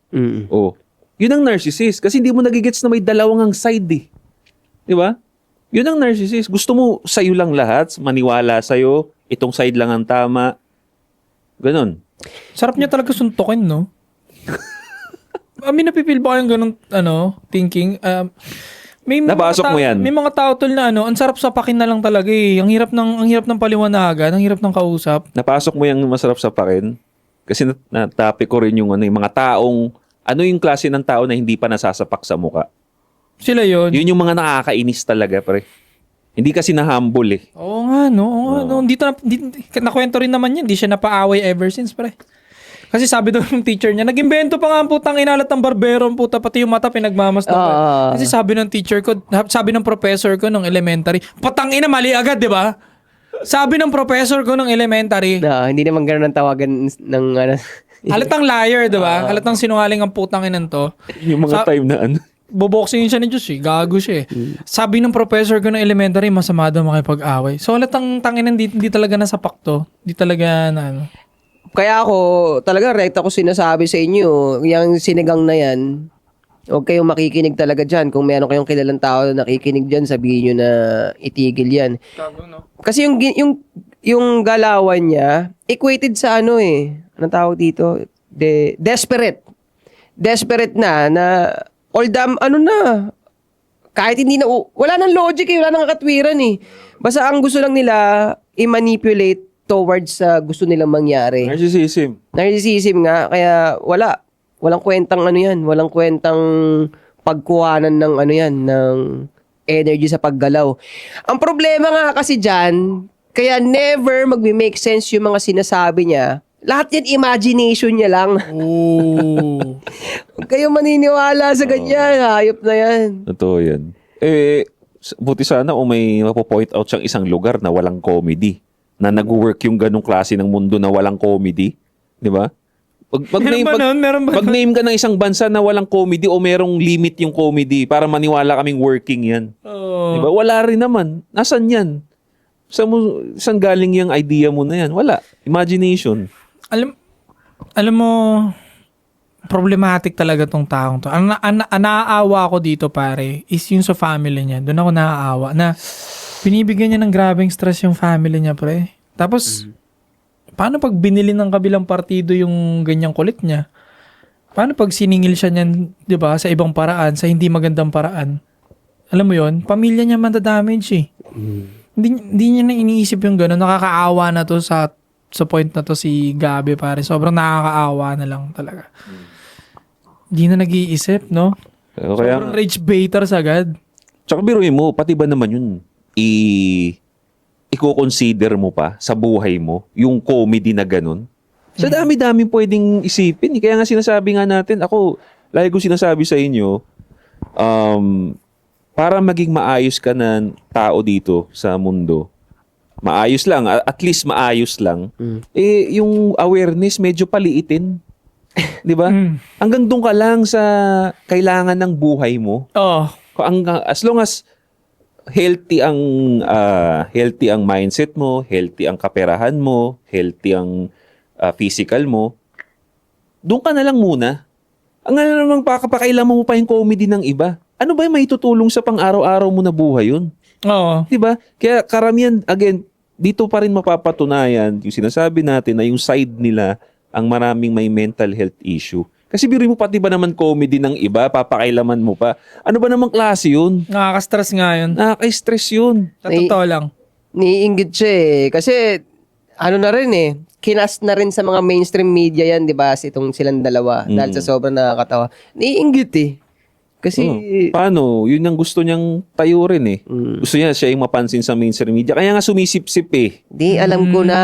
Oh. Yun ang narcissist. Kasi hindi mo nagigets na may dalawang side eh. Di ba? Yun ang narcissist. Gusto mo sa'yo lang lahat, maniwala sa'yo, itong side lang ang tama. Ganon. Sarap niya talaga suntukin, no? Napipil ba kayong ganun, thinking? Napasok mo yan. May mga tao tol na ang sarap sapakin na lang talaga eh. Ang hirap ng paliwanagan, ang hirap ng kausap. Napasok mo yung masarap sa pakin. Kasi na-topic ko rin yung yung mga taong, yung klase ng tao na hindi pa nasasapak sa muka. Sila yon. Yun yung mga nakakainis talaga, pre. Hindi kasi na-humble eh. Oo nga, no. Nakwento rin naman yan. Hindi siya napaaway ever since, pre. Kasi sabi daw ng teacher niya, nag-imbento pa nga ang putang inalat ng barbero, puta, pati yung mata pinagmamasdan. Kasi sabi ng teacher ko, sabi ng professor ko ng elementary, patang ina, mali agad, di ba? Sabi ng professor ko ng elementary. Hindi naman gano'n ang tawagan ng Halatang liar, di ba? Halatang sinungaling ang putang inan to. Yung mga time na Boboxingin siya ni Diyos eh. Gago siya eh. Sabi ng professor ko ng elementary, masama daw makipag-away. So halatang tanginan, hindi talaga nasapak to. Hindi talaga na Kaya ako, talaga rekta ko sinasabi sa inyo, yung Sinigang na yan, huwag kayong makikinig talaga dyan. Kung meron kayong kilalang tao na nakikinig dyan, sabihin nyo na itigil yan. Kasi yung galawan niya, equated sa anong tawag dito? Desperate. Desperate na kahit hindi na, wala nang logic wala nang katwiran eh. Basta ang gusto lang nila, i-manipulate towards sa gusto nilang mangyari. Narcissism nga, kaya walang kwentang walang kwentang pagkuhanan ng ng energy sa paggalaw. Ang problema nga kasi dyan, kaya never magme-make sense yung mga sinasabi niya. Lahat yan, imagination niya lang. Huwag kayong maniniwala sa ganyan. Hayop na yan. Totoo yan. Buti sana kung may mapo-point out siyang isang lugar na walang comedy. Na nag-work yung ganong klase ng mundo na walang comedy. Di ba? Pag-name ka ng isang bansa na walang comedy o merong limit yung comedy para maniwala kaming working yan. Di ba? Wala rin naman. Nasaan yan? Saan galing yung idea mo na yan? Wala. Imagination. Alam mo, problematic talaga tong taong to. Ang naaawa ko dito, pare, is yung sa family niya. Doon ako naaawa na binibigyan niya ng grabing stress yung family niya, pre. Tapos, paano pag binili ng kabilang partido yung ganyang kulit niya? Paano pag siningil siya niyan, di ba, sa ibang paraan, sa hindi magandang paraan? Alam mo yon, pamilya niya mandadamage eh. Hindi niya na iniisip yung gano'n. Nakakaawa na to sa point na to si Gabi, pare. Sobrang nakakaawa na lang talaga. Hindi na nag-iisip, no? Sobrang rage baiters agad. Tsaka biruin mo, pati ba naman yun, i-consider mo pa sa buhay mo yung comedy na ganun? Sa dami-dami pwedeng isipin. Kaya nga sinasabi nga natin, ako, lagi ko sinasabi sa inyo, para maging maayos ka na tao dito sa mundo, maayos lang, at least maayos lang, eh, yung awareness medyo paliitin. Di ba? Hanggang doon ka lang sa kailangan ng buhay mo. Oo. As long as healthy ang mindset mo, healthy ang kaperahan mo, healthy ang physical mo, doon ka na lang muna. Ang ano namang pakapakailaman mo pa yung comedy ng iba. Ano ba yung maitutulong sa pang-araw-araw mo na buhay yun? Oo. Di ba? Kaya karamihan, again, dito pa rin mapapatunayan yung sinasabi natin na yung side nila ang maraming may mental health issue. Kasi biro mo pati ba naman comedy ng iba, papakailaman mo pa. Ano ba namang klase yun? Nakaka-stress nga yun. Nakaka-stress yun. Sa totoo lang. Niinggit siya eh. Kasi, ano na rin eh, kinas na rin sa mga mainstream media yan, di ba? Itong silang dalawa. Dahil sa sobrang nakakatawa. Niinggit eh. Kasi, Paano? Yun ang gusto niyang tayo rin eh. Gusto niya siya yung mapansin sa mainstream media. Kaya nga sumisip-sip eh. di, alam ko na.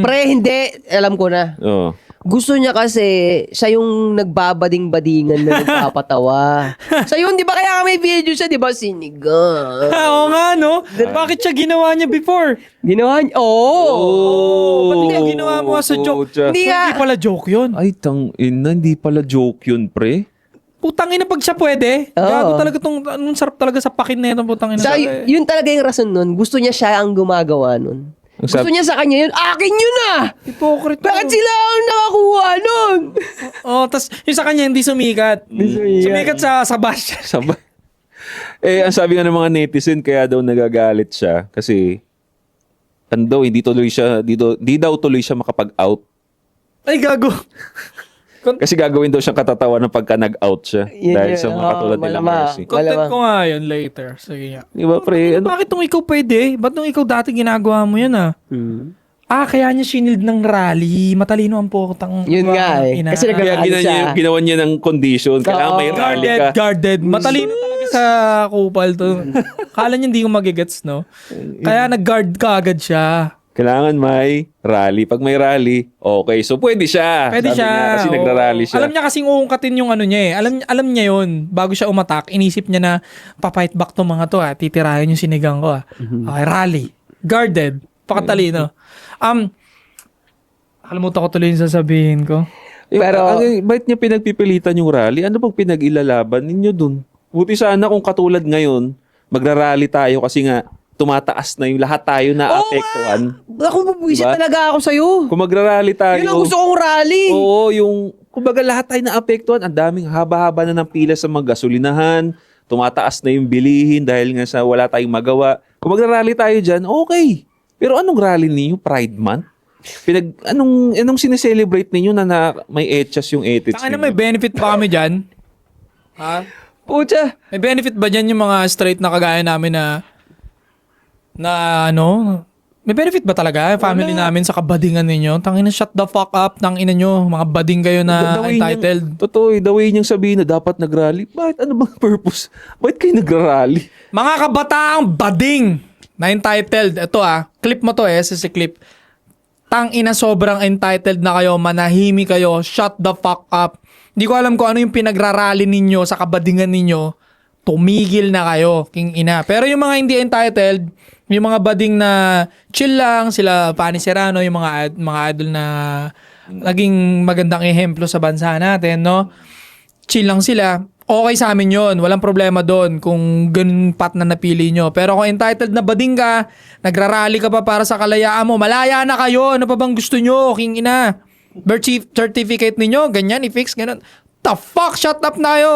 Pre, hindi. Alam ko na. Oh. Gusto niya kasi, siya yung nagbabading-badingan na nagpapatawa. Siya yun, di ba? Kaya may video siya, di ba? Sinigang. Oo nga, no? Bakit siya ginawa niya before? Ginawa niya, oo. Ba't hindi ginawa mo sa joke? pucha. Hindi nga. Hindi pala joke yun. Ay, hindi pala joke yun, pre. Putang ina pag siya pwede. Oo. Gago talaga tong, anong sarap talaga sa pakin na ito, putang ina. Yun talaga yung rason nun. Gusto niya siya ang gumagawa nun. Ang Gusto niya sa kanya yun, akin yun ah! Hypocrite. Bakit sila ang nakakuha nun? Oh, tas yung sa kanya hindi sumikat. Sumikat sa bash. Sabay. Ang sabi nga ng mga netizen, kaya daw nagagalit siya kasi hindi daw tuloy siya makapag-out. Ay, gago. Kasi gagawin daw siyang katatawa ng pagka nag-out siya. Yun dahil yun. sa mga katulad nila Malamang. Mercy. Content Malamang. ko nga yun later. Sige nga. Di ba, pre? Ano? Bakit nung ikaw pwede? Ba't nung ikaw dati ginagawa mo yan ah? Kaya niya shinield ng rally. Matalino ang putang. Yun nga eh. Kasi Kaya Ano siya? ginawa niya ng condition. Kailangan may rally ka. Guarded. Matalino talaga sa kupal to. Kala niya hindi ko magigets, no? Kaya nag-guard ka agad siya. Kailangan may rally. Pag may rally, okay. So, pwede siya. Pwede Sabi siya. niya, kasi oo. nagrarally siya. Alam niya kasing uungkatin yung ano niya eh. Alam niya yun. Bago siya umatak, inisip niya na papight back to mga to ah. Titirahin yung sinigang ko ah. Okay, rally. Guarded. Pakatalino. Kalimutan ko tuloy yung sasabihin ko. Pero- Bakit niya pinagpipilitan yung rally? Ano bang pinag-ilalaban ninyo dun? Buti sana kung katulad ngayon, magrarally tayo kasi nga tumataas na yung lahat tayo na apektuhan. Ako, bubuisit Diba? talaga ako sa'yo. Kung magrarally tayo. Yun ang gusto kong rally. Oo, kumbaga lahat tayo na apektuhan. Ang daming haba-haba na ng pila sa mga gasolinahan. Tumataas na yung bilihin dahil nga sa wala tayong magawa. Kung magrarally tayo dyan, okay. Pero anong rally ninyo? Pride Month? Anong sineselebrate ninyo na may etchas yung ethics Saka na may benefit pa kami dyan. Ha? Pucha. May benefit ba dyan yung mga straight na kagaya namin na ano? May benefit ba talaga? Family namin sa kabadingan ninyo? Tangina, shut the fuck up. Tangina nyo. Mga bading kayo na entitled. Totoo, the way niyang sabihin na dapat nagrally. Bakit? Ano bang purpose? Bakit kayo nagrally? Mga kabataang bading na entitled. Ito clip mo to si clip. Tangina, sobrang entitled na kayo. Manahimi kayo. Shut the fuck up. Hindi ko alam kung ano yung pinagrarally ninyo sa kabadingan ninyo. Tumigil na kayo, king ina. Pero yung mga hindi entitled, yung mga bading na chill lang, sila Pani Serrano, yung mga idol na naging magandang ehemplo sa bansa natin, no? Chill lang sila. Okay sa amin yon, walang problema doon kung ganun pat na napili nyo. Pero kung entitled na bading ka, nagrarally ka pa para sa kalayaan mo, malaya na kayo. Ano pa bang gusto nyo, king ina? Birth certificate ninyo, ganyan, i-fix, ganun. The fuck, shut up na kayo.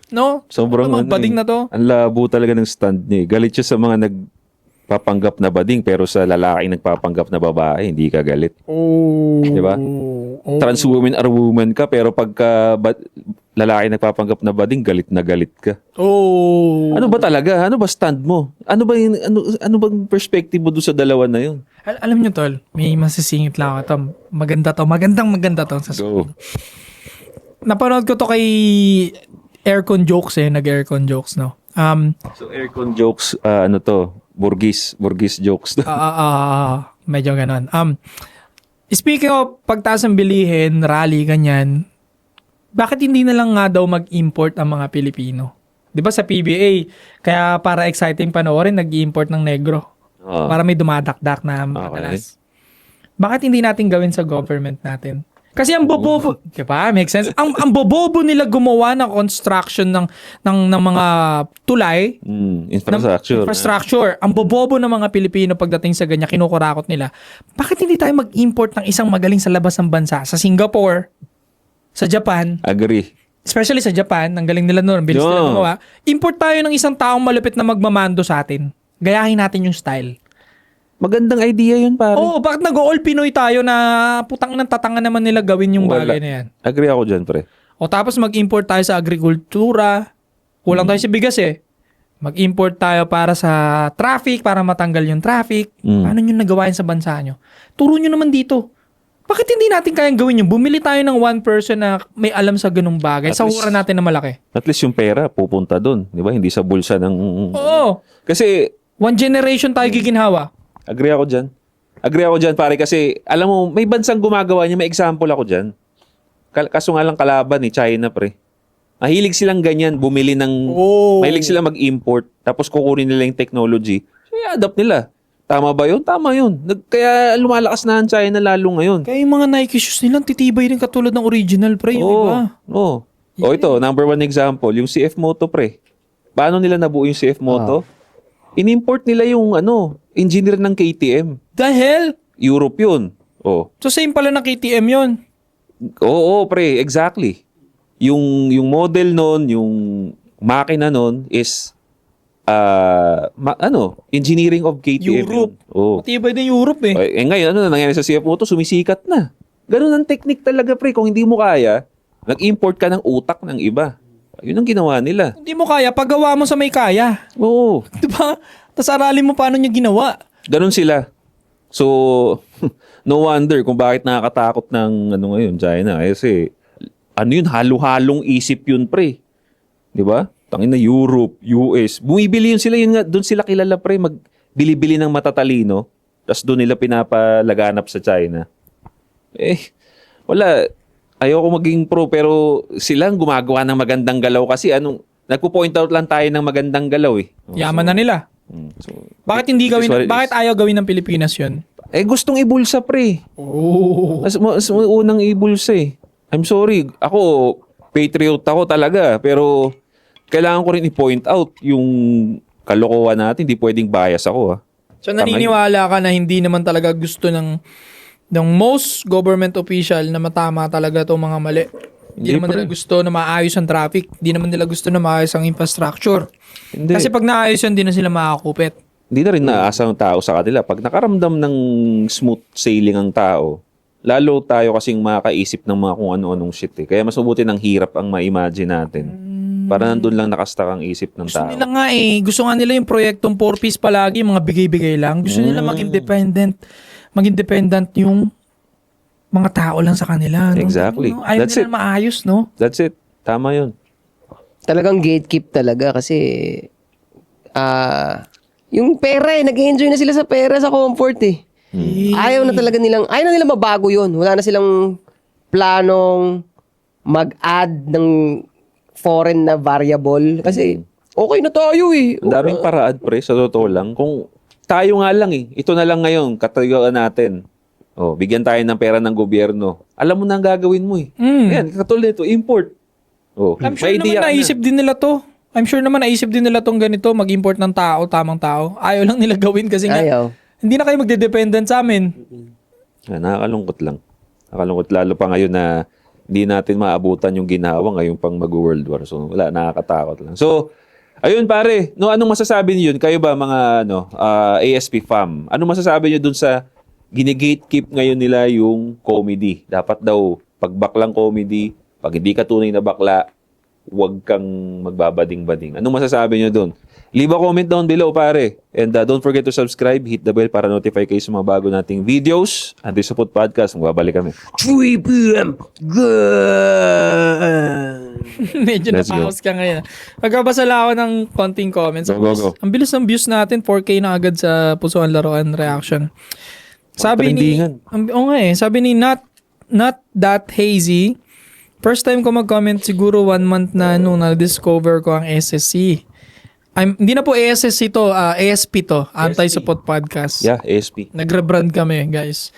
No? Sobrang mga bading na to. Ang labo talaga ng stand niya. Galit siya sa mga nagpapanggap na bading pero sa lalaki nagpapanggap na babae, hindi ka galit. Oh. Di ba? Trans woman or woman ka pero pagka lalaki nagpapanggap na bading, galit na galit ka. Oh. Ano ba talaga? Ano ba stand mo? Ano bang perspective mo doon sa dalawa na yun? Alam nyo, tol, may masisingit lang ako to. Maganda to. Maganda to. Go. Napanood ko to kay Aircon Jokes nag-aircon jokes, no? So aircon jokes, Burgis jokes. Medyo ganon. Speaking of pagtaas ng bilihin, rally, ganyan, bakit hindi na lang nga daw mag-import ang mga Pilipino? Di ba sa PBA, kaya para exciting panoorin, nag-import ng negro. Oo. Para may dumadakdak na madalas. Bakit hindi natin gawin sa government natin? Kasi ang bobobo, diba? Make sense? Ang bobobo nila gumawa ng construction ng mga tulay, infrastructure. Ang bobobo ng mga Pilipino pagdating sa ganyan, kinukurakot nila. Bakit hindi tayo mag-import ng isang magaling sa labas ng bansa? Sa Singapore, sa Japan, Agree. especially sa Japan, ang galing nila noon, bilis nila gumawa. Import tayo ng isang taong malupit na magmamando sa atin. Gayahin natin yung style. Magandang idea yun, pare. Oo, bakit nag-all Pinoy tayo na putang ng tatangan naman nila gawin yung bagay na yan? Agree ako dyan, pre. O tapos mag-import tayo sa agrikultura. Kulang tayo sa bigas eh. Mag-import tayo para sa traffic, para matanggal yung traffic. Paano nyo nagawain sa bansa nyo? Turo nyo naman dito. Bakit hindi natin kayang gawin yun? Bumili tayo ng one person na may alam sa ganung bagay. At Sahuran natin na malaki. At least yung pera pupunta doon, di ba? Hindi sa bulsa ng... Oo. Kasi, One generation tayo giginhawa. agree ako dyan, pare, kasi, alam mo, may bansang gumagawa niya, may example ako dyan. Kaso nga lang kalaban ni China, pre. Mahilig silang ganyan, bumili ng... Mahilig silang mag-import, tapos kukunin nila yung technology. So, i-adapt nila. Tama ba yun? Tama yun. Kaya lumalakas na ang China lalo ngayon. Kaya yung mga Nike shoes nila, titibay rin katulad ng original, pre. Yung iba. Oo. O ito, number one example, yung CF Moto, pre. Paano nila nabuo yung CF Moto? In-import nila yung engineer ng KTM. The hell? Europe yun. Oh. So same pala ng KTM yun. Oo, pre, exactly. Yung model nun, yung makina nun is engineering of KTM. Europe. Oh. Matibay din Europe eh. Ngayon, ano na nangyari sa CF Moto? Sumisikat na. Ganun ang technique talaga, pre. Kung hindi mo kaya, nag-import ka ng utak ng iba. Yun ang ginawa nila. Hindi mo kaya, paggawa mo sa may kaya. Oo. Diba? Tapos aralin mo paano niya ginawa. Ganun sila. So, no wonder kung bakit nakakatakot ng ngayon, China. Kasi, yun, halo-halong isip yun, pre. Di ba? Tangin na Europe, US. Bumibili yun sila, yun nga, doon sila kilala, pre, magbili-bili ng matatalino. Tapos doon nila pinapalaganap sa China. Wala. Ayoko maging pro, pero silang gumagawa ng magandang galaw kasi nagpo-point out lang tayo ng magandang galaw eh. Yaman na nila. So, Bakit hindi gawin, bakit ayaw gawin ng Pilipinas yun? gustong ibulsa, pre. Mas unang ibulsa eh. I'm sorry. Ako, patriot ako talaga. Pero, kailangan ko rin i-point out yung kalokohan natin. Hindi pwedeng bias ako, ha. So naniniwala ka na hindi naman talaga gusto ng most government official na matama talaga itong mga mali. Hindi naman nila gusto na maayos ang traffic. Hindi naman nila gusto na maayos ang infrastructure. Hindi. Kasi pag naayos yun, hindi na sila makakupit. Hindi na rin naasa ng tao sa kanila. Pag nakaramdam ng smooth sailing ang tao, lalo tayo kasing makakaisip ng mga kung ano-anong shit eh. Kaya mas mabuti ng hirap ang ma-imagine natin. Para nandun lang nakastak ang isip ng Gusto tao. nila nga eh. Gusto nga nila yung proyektong 4-piece palagi, mga bigay-bigay lang. Gusto nila mag-independent. Mag-independent yung mga tao lang sa kanila. No? Exactly. No? Ayaw That's nila it. maayos, no? That's it. Tama yun. Talagang gatekeep talaga kasi yung pera nag-enjoy na sila sa pera, sa comfort eh. Ayaw na nila mabago yun. Wala na silang planong mag-add ng foreign na variable kasi okay na tayo eh. Ang daming paraan, pre, sa totoo lang. Kung tayo nga lang eh, ito na lang ngayon, katayuan natin. Bigyan tayo ng pera ng gobyerno. Alam mo na ang gagawin mo eh. Ayan, katulad nito, import. I'm sure naman naisip din nila to. I'm sure naman naisip din nila tong ganito, mag-import ng tao, tamang tao. Ayaw lang nila gawin kasi nga, hindi na kayo magde-dependent sa amin. Nakakalungkot lang. Nakakalungkot lalo pa ngayon na hindi natin maabutan yung ginawa ngayon pang mag-World War. So, wala, nakakatakot lang. So, ayun pare, anong masasabi niyo yun? Kayo ba mga ASP fam? Anong masasabi niyo dun sa gine-gatekeep ngayon nila yung comedy? Dapat daw, pag baklang comedy, pag hindi ka tunay na bakla, huwag kang magbabading-bading. Anong masasabi niyo dun? Leave a comment down below, pare. And don't forget to subscribe, hit the bell para notify kayo sa mga bago nating videos. Andy Supot Podcast, magbabalik kami. 3 p.m. Medyo Let's napaus ka ngayon. Magbabasa lang ako ng konting comments. Go. Ang bilis ng views natin, 4K na agad sa Pusuan Laruan Reaction. Sabi ni, Trendingan. sabi ni Not That Hazy, First time ko mag-comment siguro 1 month na nung na-discover ko ang SSC. Hindi na po ASSC to, ASP to, Anti-Support Podcast. Yeah, ASP. Nagre-brand kami, guys.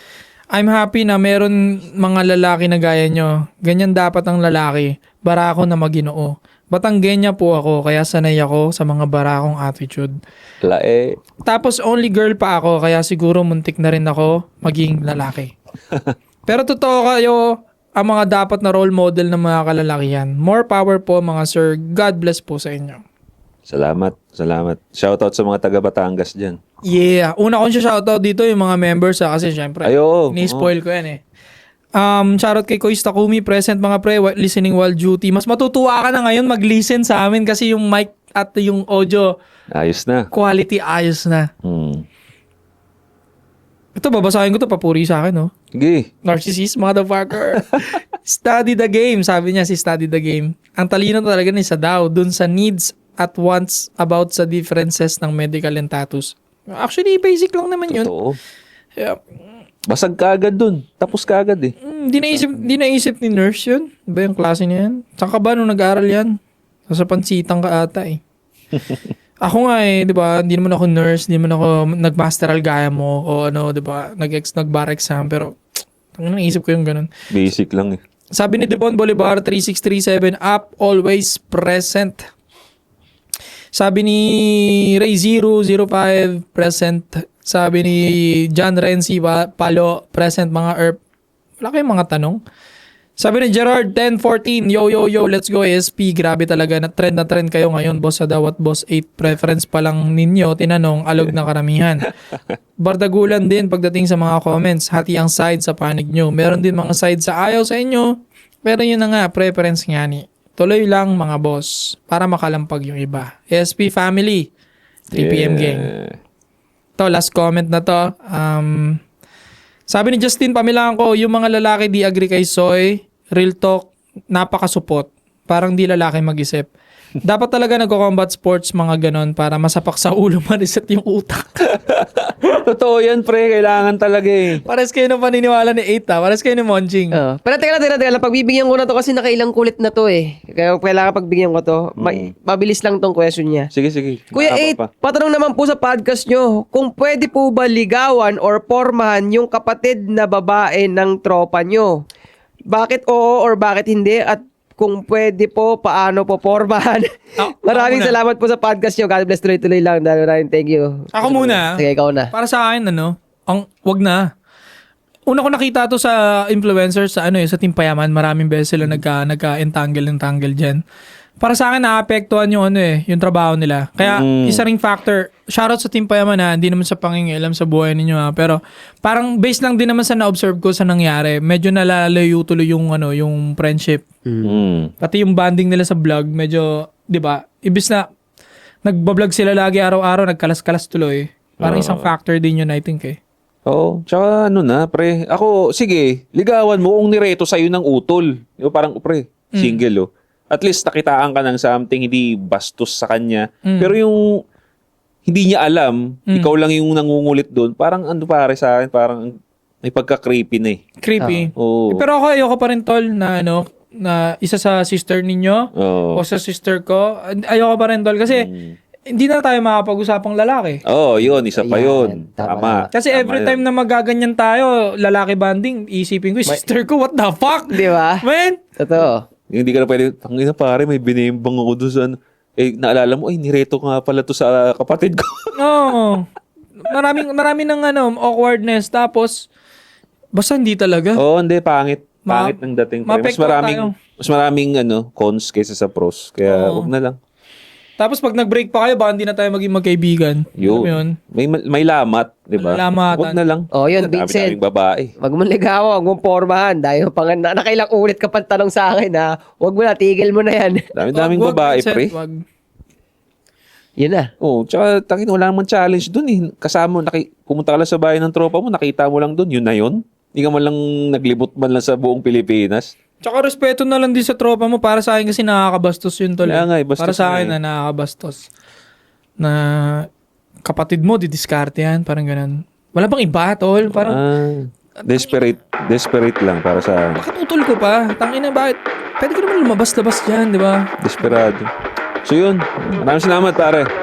I'm happy na meron mga lalaki na gaya nyo. Ganyan dapat ang lalaki. Barako na maginoo. Batanggenya po ako, kaya sanay ako sa mga barakong attitude. Lae. Tapos only girl pa ako, kaya siguro muntik na rin ako maging lalaki. Pero totoo kayo, ang mga dapat na role model ng mga kalalakihan. More power po mga sir. God bless po sa inyo. Salamat. Shoutout sa mga taga Batangas dyan. Yeah. Una kong shoutout dito yung mga members kasi syempre, Ayo. ni-spoil ko yan eh. Shoutout kay Kois Takumi, present mga pre, listening while duty. Mas matutuwa ka na ngayon mag-listen sa amin kasi yung mic at yung audio Ayos na. quality ayos na. Ito, babasahin ko to, papuri sa akin, no? Sige. Narcissist, motherfucker. Study the game, sabi niya si Study the Game. Ang talino talaga ni sa daw, dun sa needs at wants about sa differences ng medical and tattoos. Actually, basic lang naman yun. Totoo. Yeah. Basag ka agad dun. Tapos ka agad eh. Di naisip ni nurse yun. Ba yung klase niya yan? Saan ka ba nung nag-aaral yan? Sa pansitang ka ata eh. Ako nga eh, di ba? Hindi naman ako nurse, hindi naman ako nag-masteral gaya mo o ano, di ba? Nag-bar exam pero naisip ko yung ganun. Basic lang eh. Sabi ni Devon Bolivar, 3637 up, always present. Sabi ni Ray005, present. Sabi ni John Renzi Palo, present mga ERP. Wala kayong mga tanong. Sabi ni Gerard 1014, yo, let's go ASP. Grabe talaga, na trend kayo ngayon, boss sa dawat boss 8. Preference pa lang ninyo, tinanong, alog na karamihan. Bardagulan din pagdating sa mga comments, hati ang side sa panig nyo. Meron din mga side sa ayaw sa inyo, pero yun na nga, preference nga ni. Tuloy lang mga boss, para makalampag yung iba. ASP family, 3pm gang. To, last comment na to. Sabi ni Justin Pamilaan ko, yung mga lalaki di agree kay Soy, real talk, napakasupot. Parang di lalaki mag-isip. Dapat talaga nagko-combat sports mga ganon para masapak sa ulo, ma-reset yung utak. Totoo yan, pre. Kailangan talaga eh. Pares kayo ng paniniwala ni Eita. Pares kayo ni Monjing. Pero teka lang. Pagbibigyan ko na to kasi nakailang kulit na to eh. Kaya kailangan pagbigyan ko to. Mabilis lang tong question niya. Sige. Kuya Mahaba 8, pa. patanong naman po sa podcast nyo, kung pwede po ba ligawan or pormahan yung kapatid na babae ng tropa nyo? Bakit oo or bakit hindi? At kung pwede po, paano po pormahan? Maraming salamat po sa podcast nyo. God bless, tuloy-tuloy lang. Thank you. Ako muna. Sige, ikaw na. Para sa akin, wag na. Una ko nakita to sa influencers sa sa Team Payaman. Maraming beses sila nagka-entangle dyan. Para sa akin, naapektuhan yung yung trabaho nila. Kaya, isa ring factor, shoutout sa Team Payaman hindi naman sa pangingialam sa buhay ninyo pero parang based lang din naman sa na-observe ko sa nangyari. Medyo nalalayo tuloy yung yung friendship. Pati yung bonding nila sa vlog, medyo, di ba, ibis na nagbablog sila lagi araw-araw, nagkalas-kalas tuloy. Parang isang factor din yun, I think Oo. Tsaka pre. Ako, sige, ligawan mo kung nireto sa'yo ng utol. Di ba, parang, pre, single At least nakitaan ka ng something, hindi bastos sa kanya. Pero yung hindi niya alam, ikaw lang yung nangungulit doon, parang pare sa akin, parang may pagka-creepy na eh. Creepy. Oo. Pero ako, ayoko pa rin tol na na isa sa sister ninyo Oo. o sa sister ko. Ayoko pa rin tol kasi hindi na tayo makapag-usapang lalaki. Oo, yun. Isa pa yun. Ayan, tama. Tama. Kasi every time na magaganyan tayo, lalaki banding, isipin ko, sister ko, what the fuck? Di ba? Man! Totoo. Hindi ka na pwede, tangina pare, may binimbang ako doon sa naalala mo, nireto nga pala to sa kapatid ko. Oo. Maraming ng awkwardness. Tapos, basta hindi talaga. Oo, hindi, pangit. Pangit ng dating. Mas maraming cons kaysa sa pros. Kaya, wag na lang. Tapos pag nag-break pa kayo, baka hindi na tayo maging magkaibigan. Alam mo yun? May lamat, di ba? Lamatan. Wag na lang. Yun, Dami Vincent. babae. Wag mong ligawan, wag mong pormahan. Dahil nakailang ulit ka pang tanong sa akin wag mo na, tigil mo na yan. Daming Wag, babae, Vincent, pre. wag. Yun na. Tsaka wala namang challenge dun eh. Kasama, pumunta ka lang sa bahay ng tropa mo, nakita mo lang dun, yun na yun. Hindi ka man lang naglibot man lang sa buong Pilipinas. Tsaka respeto na lang din sa tropa mo. Para sa akin kasi nakakabastos yun tol. Kaya nga, bastos para sa na akin na nakakabastos. Na kapatid mo, didiskarte yan. Parang ganun. Wala bang iba tol? Parang Desperate lang para sa Bakit utol ko pa? Tangina, bakit? Pwede ko naman lumabas-labas dyan, di ba? desperado. So yun, maraming salamat pare.